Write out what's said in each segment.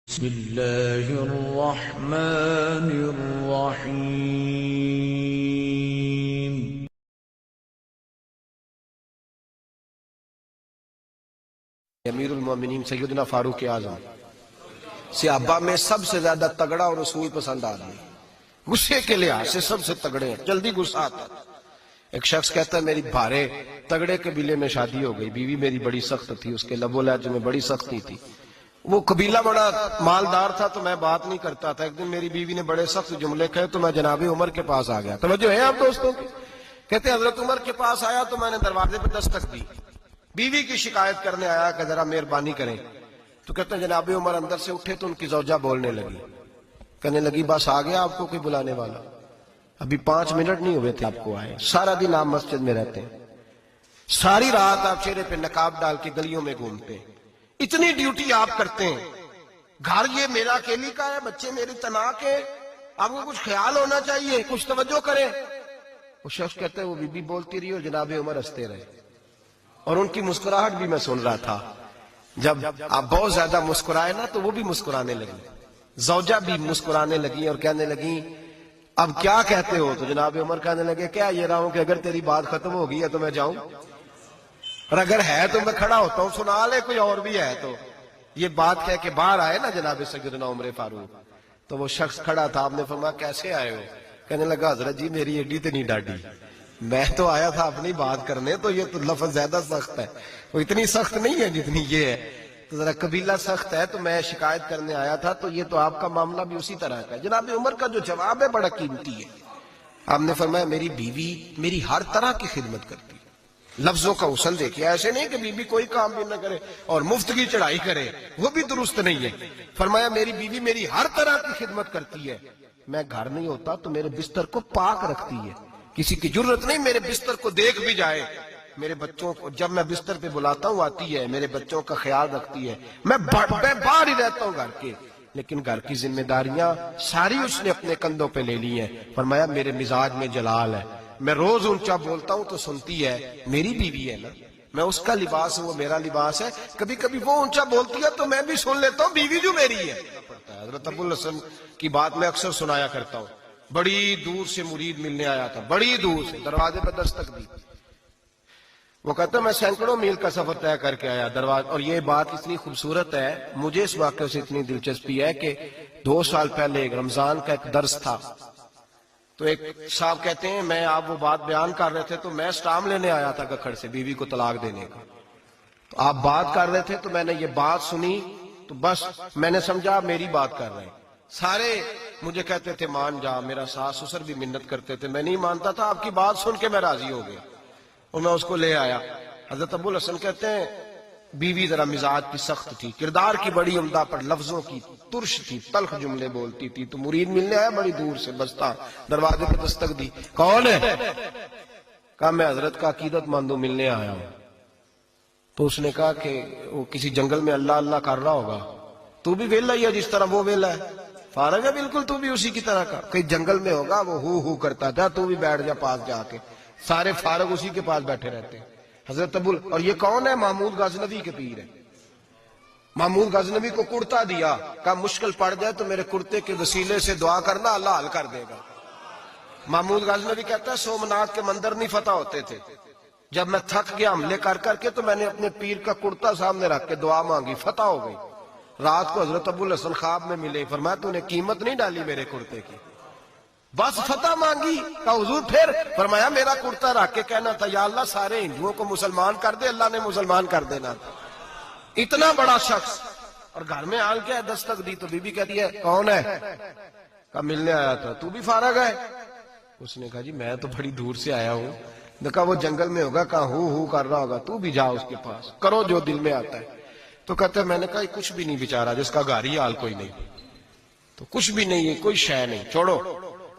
بسم اللہ الرحمن الرحیم۔ امیر المومنین سیدنا فاروق اعظم صحابہ میں سب سے زیادہ تگڑا اور رسول پسند آدمی، غصے کے لحاظ سے سب سے تگڑے ہیں، جلدی غصہ آتا ہے۔ ایک شخص کہتا ہے میری بھارے تگڑے قبیلے میں شادی ہو گئی، بیوی میری بڑی سخت تھی، اس کے لب و لہجے میں بڑی سختی تھی، وہ قبیلہ بڑا مالدار تھا تو میں بات نہیں کرتا تھا۔ ایک دن میری بیوی نے بڑے سخت جملے کہے تو میں جناب عمر کے پاس آ گیا۔ توجہ ہے آپ دوستوں کی؟ کہتے ہیں حضرت عمر کے پاس آیا تو میں نے دروازے پہ دستک دی، بیوی کی شکایت کرنے آیا کہ ذرا مہربانی کریں، تو کہتے ہیں جناب عمر اندر سے اٹھے تو ان کی زوجہ بولنے لگی، کہنے لگی بس آ گیا آپ کو کوئی بلانے والا؟ ابھی 5 منٹ نہیں ہوئے تھے آپ کو آئے، سارا دن آپ مسجد میں رہتے ہیں، ساری رات آپ چہرے پہ نقاب ڈال کے گلیوں میں گھومتے ہیں، اتنی ڈیوٹی آپ کرتے ہیں، گھر یہ میرا اکیلی کا ہے، بچے میری تنہا کے، آپ کو کچھ خیال ہونا چاہیے، کچھ توجہ کریں۔ وہ شخص کہتے ہیں وہ بی بی بولتی رہی اور جناب عمر ہنستے رہے، اور ان کی مسکراہٹ بھی میں سن رہا تھا۔ جب آپ بہت زیادہ مسکرائے نا تو وہ بھی مسکرانے لگی، زوجہ بھی مسکرانے لگی اور کہنے لگی اب کیا کہتے ہو؟ تو جناب عمر کہنے لگے کیا یہ رہا ہوں کہ اگر تیری بات ختم ہو گئی ہے تو میں جاؤں، اور اگر ہے تو میں کھڑا ہوتا ہوں، سنا لے کوئی اور بھی ہے تو۔ یہ بات کہہ کے باہر آئے نا جناب سیدنا عمر فاروق، تو وہ شخص کھڑا تھا، آپ نے فرمایا کیسے آئے ہو؟ کہنے لگا حضرت جی میری ایڈی تو نہیں ڈاڈی، میں تو آیا تھا اپنی بات کرنے، تو یہ تو لفظ زیادہ سخت ہے، وہ اتنی سخت نہیں ہے جتنی یہ ہے، تو ذرا قبیلہ سخت ہے تو میں شکایت کرنے آیا تھا، تو یہ تو آپ کا معاملہ بھی اسی طرح کا ہے۔ جناب عمر کا جو جواب ہے بڑا قیمتی ہے۔ آپ نے فرمایا میری بیوی میری ہر طرح کی خدمت کرتی ہے، لفظوں کا حسن دیکھیے، ایسے نہیں کہ بیوی کوئی کام بھی نہ کرے اور مفت کی چڑھائی کرے، وہ بھی درست نہیں ہے۔ فرمایا میری بیوی میری ہر طرح کی خدمت کرتی ہے، میں گھر نہیں ہوتا تو میرے بستر کو پاک رکھتی ہے، کسی کی جرت نہیں میرے بستر کو دیکھ بھی جائے، میرے بچوں کو جب میں بستر پہ بلاتا ہوں آتی ہے، میرے بچوں کا خیال رکھتی ہے، میں باہر ہی رہتا ہوں گھر کے، لیکن گھر کی ذمہ داریاں ساری اس نے اپنے کندھوں پہ لے لی ہیں۔ فرمایا میرے مزاج میں جلال ہے، میں روز اونچا بولتا ہوں تو سنتی ہے، میری بیوی ہے نا، میں اس کا لباس ہوں وہ میرا لباس ہے، کبھی کبھی وہ اونچا بولتی ہے تو میں بھی سن لیتا ہوں، بیوی جو میری ہے۔ حضرت ابو الحسن کی بات میں اکثر سنایا کرتا ہوں، بڑی دور سے مرید ملنے آیا تھا، بڑی دور سے، دروازے پہ دستک دی، وہ کہتا ہے میں سینکڑوں میل کا سفر طے کر کے آیا دروازے، اور یہ بات اتنی خوبصورت ہے، مجھے اس واقعے سے اتنی دلچسپی ہے کہ 2 سال پہلے ایک رمضان کا ایک درس تھا، تو ایک صاحب کہتے ہیں میں آپ وہ بات بیان کر رہے تھے تو میں سٹام لینے آیا تھا گکھڑ سے بیوی کو طلاق دینے کا، تو آپ بات کر رہے تھے تو میں نے یہ بات سنی تو بس میں نے سمجھا میری بات کر رہے ہیں، سارے مجھے کہتے تھے مان جا، میرا ساس سسر بھی منت کرتے تھے، میں نہیں مانتا تھا، آپ کی بات سن کے میں راضی ہو گیا اور میں اس کو لے آیا۔ حضرت ابو الحسن کہتے ہیں بیوی ذرا مزاج کی سخت تھی، کردار کی بڑی عمدہ پر لفظوں کی ترش تھی، تلخ جملے بولتی تھی، تو مرید ملنے آیا بڑی دور سے، بستا دروازے پہ دستک دی، کون ہے؟ کہا میں حضرت کا عقیدت مندوں ملنے آیا ہوں۔ تو اس نے کہا کہ وہ کسی جنگل میں اللہ اللہ کر رہا ہوگا، تو بھی ویلا ہی ہے جس طرح وہ ویلا ہے، فارغ ہے بالکل تو بھی اسی کی طرح کا، کئی جنگل میں ہوگا وہ ہو کرتا تھا، تو بھی بیٹھ جا پاس جا کے، سارے فارغ اسی کے پاس بیٹھے رہتے ہیں۔ حضرت ابو، اور یہ کون ہے؟ محمود غزنوی کے پیر ہے، محمود غزنوی کو کرتا دیا، کہا مشکل پڑ جائے تو میرے کرتے کے وسیلے سے دعا کرنا، اللہ حل کر دے گا۔ محمود غزنوی کہتا ہے سومناتھ کے مندر نہیں فتح ہوتے تھے، جب میں تھک گیا حملے کر کر کے تو میں نے اپنے پیر کا کرتا سامنے رکھ کے دعا مانگی، فتح ہو گئی۔ رات کو حضرت ابو الحسن خواب میں ملے، فرمایا تو نے قیمت نہیں ڈالی میرے کرتے کی، بس فتح مانگی۔ کہا حضور پھر؟ فرمایا میرا کرتا رکھ کے کہنا تھا یا اللہ سارے ہندوؤں کو مسلمان کر دے، اللہ نے مسلمان کر دینا تھا۔ اتنا بڑا شخص، اور گھر میں آل کے دستک دی تو بی بی کہتی ہے کون ہے؟ کہا ملنے آیا تھا، تو بھی فارغ ہے؟ اس نے کہا جی میں تو بڑی دور سے آیا ہوں۔ کہا وہ جنگل میں ہوگا، کہا ہو کر رہا ہوگا، تو بھی جا اس کے پاس، کرو جو دل میں آتا ہے۔ تو کہتا ہے میں نے کہا کچھ بھی نہیں بیچارہ، جس کا گھر ہی حال کوئی نہیں، تو کچھ بھی نہیں ہے، کوئی شے نہیں، چھوڑو،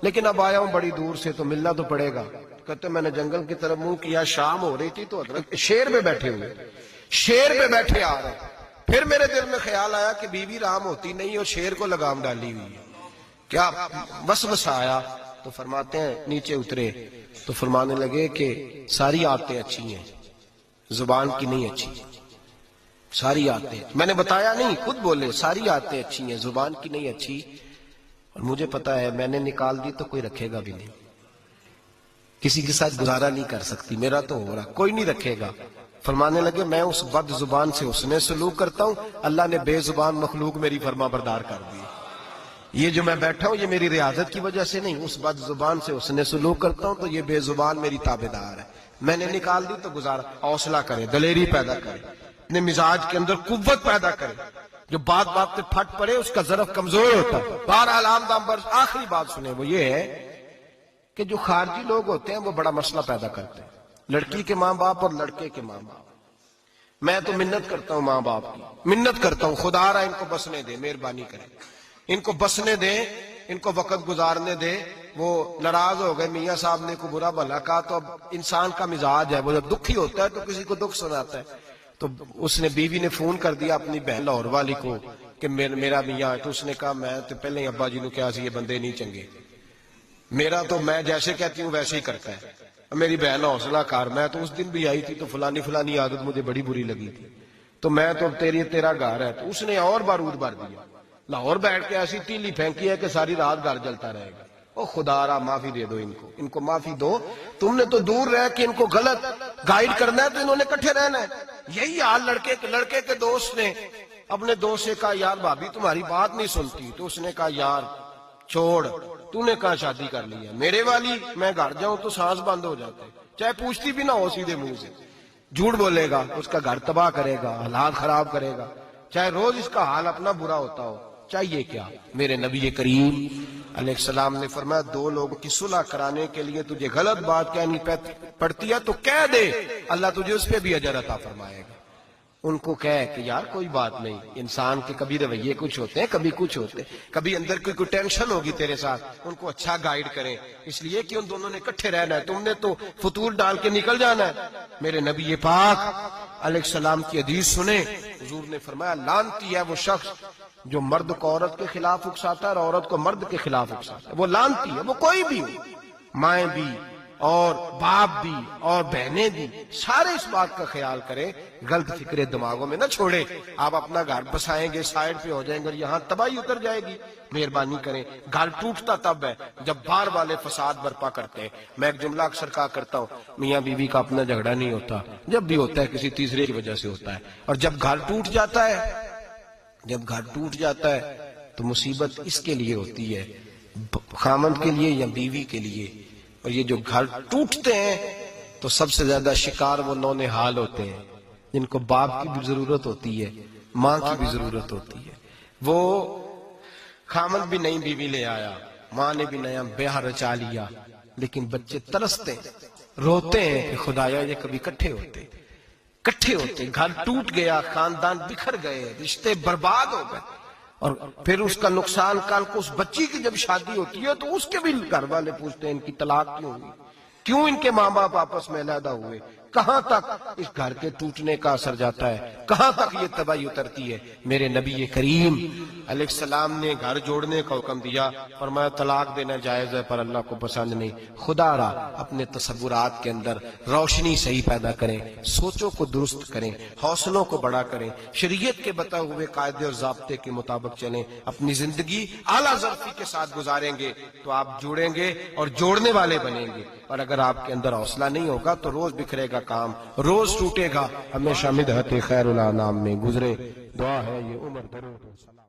لیکن اب آیا ہوں بڑی دور سے تو ملنا تو پڑے گا۔ کہتے میں نے جنگل کی طرف منہ کیا، شام ہو رہی تھی تو حضرت شیر پہ بیٹھے ہوئے، شیر پہ بیٹھے آ رہے، پھر میرے دل میں خیال آیا کہ بیوی رام ہوتی نہیں اور شیر کو لگام ڈالی ہوئی ہے، کیا وسوسہ آیا؟ تو فرماتے ہیں نیچے اترے تو فرمانے لگے کہ ساری عادتیں اچھی ہیں، زبان کی نہیں اچھی۔ ساری عادتیں، میں نے بتایا نہیں، خود بولے ساری عادتیں اچھی ہیں، زبان کی نہیں اچھی، اور مجھے پتا ہے میں نے نکال دی تو کوئی رکھے گا بھی نہیں، کسی کے ساتھ گزارا نہیں کر سکتی، میرا تو ہو رہا، کوئی نہیں رکھے گا۔ فرمانے لگے میں اس بد زبان سے حسن سلوک کرتا ہوں، اللہ نے بے زبان مخلوق میری فرما بردار کر دی۔ یہ جو میں بیٹھا ہوں یہ میری ریاضت کی وجہ سے نہیں، اس بد زبان سے حسن سلوک کرتا ہوں تو یہ بے زبان میری تابعدار ہے، میں نے نکال دی تو گزارا۔ حوصلہ کرے، دلیری پیدا کرے، اپنے مزاج کے اندر قوت پیدا کرے، جو بات بات پہ پھٹ پڑے اس کا ظرف کمزور ہوتا ہے۔ بہرحال آخری بات سنیں، وہ یہ ہے کہ جو خارجی لوگ ہوتے ہیں وہ بڑا مسئلہ پیدا کرتے ہیں، لڑکی کے ماں باپ اور لڑکے کے ماں باپ۔ میں تو منت کرتا ہوں ماں باپ کی، منت کرتا ہوں خدا را ان کو بسنے دے، مہربانی کرے، ان کو بسنے دے، ان کو وقت گزارنے دے۔ وہ ناراض ہو گئے، میاں صاحب نے کو برا بھلا کہا، تو اب انسان کا مزاج ہے، وہ جب دکھی ہوتا ہے تو کسی کو دکھ سناتا ہے۔ تو اس نے بیوی نے فون کر دیا اپنی بہن لاہور والی کو کہ میرا میاں ہے، تو اس نے کہا میں تو پہلے ہی ابا جی نے کہا سی یہ بندے نہیں چنگے، میرا تو میں جیسے کہتی ہوں ویسے ہی کرتا ہے، میری بہن حوصلہ کار، میں تو اس دن بھی آئی تھی تو فلانی عادت مجھے بڑی بری لگی تھی، تو میں تو تیرا گھر ہے، تو اس نے اور بارود بھر دیا، لاہور بیٹھ کے ایسی تیلی پھینکی ہے کہ ساری رات گھر جلتا رہے گا۔ او خدا را معافی دے دو ان کو معافی دو، تم نے تو دور رہ کے ان کو غلط گائیڈ کرنا ہے تو انہوں نے کٹھے رہنا ہے۔ یہی حال لڑکے کے دوست نے اپنے دوست سے کہا یار بھابی تمہاری بات نہیں سنتی، تو اس نے کہا یار چھوڑ، تو نے کہاں شادی کر لی ہے، میرے والی میں گھر جاؤں تو سانس بند ہو جاتے، چاہے پوچھتی بھی نہ ہو سیدھے منہ سے، جھوٹ بولے گا، اس کا گھر تباہ کرے گا، حالات خراب کرے گا، چاہے روز اس کا حال اپنا برا ہوتا ہو۔ چاہیے کیا؟ میرے نبی کریم علیہ السلام نے فرمایا دو لوگوں کی صلح کرانے کے لیے تجھے غلط بات کہنی پڑتی ہے تو کہہ دے، اللہ تجھے اس پہ بھی اجر عطا فرمائے گا۔ ان کو کہے کہ یار کوئی بات نہیں، انسان کے کبھی رویے کچھ ہوتے ہیں، کبھی کچھ ہوتے ہیں، کبھی اندر کوئی ٹینشن ہوگی تیرے ساتھ، ان کو اچھا گائیڈ کریں، اس لیے کہ ان دونوں نے اکٹھے رہنا ہے، تم نے تو فطور ڈال کے نکل جانا ہے۔ میرے نبی پاک علیہ السلام کی حدیث سنیں، حضور نے فرمایا لعنتی ہے وہ شخص جو مرد کو عورت کے خلاف اکساتا ہے اور عورت کو مرد کے خلاف اکساتا ہے، وہ لعنتی ہے، وہ کوئی بھی ہو، مائیں بھی اور باپ بھی اور بہنیں بھی، سارے اس بات کا خیال کریں، غلط فکریں دماغوں میں نہ چھوڑے۔ آپ اپنا گھر بسائیں گے، سائڈ پہ ہو جائیں گے اور یہاں تباہی اتر جائے گی۔ مہربانی کریں، گھر ٹوٹتا تب ہے جب باہر والے فساد برپا کرتے ہیں۔ میں ایک جملہ اکثر کہا کرتا ہوں، میاں بیوی کا اپنا جھگڑا نہیں ہوتا، جب بھی ہوتا ہے کسی تیسرے کی وجہ سے ہوتا ہے، اور جب گھر ٹوٹ جاتا ہے تو مصیبت اس کے لیے ہوتی ہے، خامند کے لیے یا بیوی کے لیے۔ اور یہ جو گھر ٹوٹتے ہیں تو سب سے زیادہ شکار وہ نونہال ہوتے ہیں جن کو باپ کی بھی ضرورت ہوتی ہے، ماں کی بھی ضرورت ہوتی ہے۔ وہ خامند بھی نئی بیوی لے آیا، ماں نے بھی نیا بیاہ رچا لیا، لیکن بچے ترستے روتے ہیں کہ خدایا یہ کبھی کٹھے ہوتے، گھر ٹوٹ گیا، خاندان بکھر گئے، رشتے برباد ہو گئے، اور پھر اس کا نقصان کل کو اس بچی کی جب شادی ہوتی ہے تو اس کے بھی گھر والے پوچھتے ہیں ان کی طلاق کیوں ہوئی، کیوں ان کے ماں باپ آپس میں علیحدہ ہوئے، کہاں تک اس گھر کے ٹوٹنے کا اثر جاتا ہے، کہاں تک یہ تباہی اترتی ہے۔ میرے نبی کریم علیہ السلام نے گھر جوڑنے کا حکم دیا، فرمایا طلاق دینا جائز ہے پر اللہ کو پسند نہیں۔ خدا را اپنے تصورات کے اندر روشنی صحیح پیدا کریں، سوچوں کو درست کریں، حوصلوں کو بڑا کریں، شریعت کے بتائے ہوئے قاعدے اور ضابطے کے مطابق چلیں، اپنی زندگی اعلیٰ ظرفی کے ساتھ گزاریں گے تو آپ جوڑیں گے اور جوڑنے والے بنیں گے۔ اور اگر آپ کے اندر حوصلہ نہیں ہوگا تو روز بکھرے گا کام، روز ٹوٹے گا، ہمیشہ مدحت خیر الانام میں گزرے۔ دعا ہے یہ عمر درود و سلام۔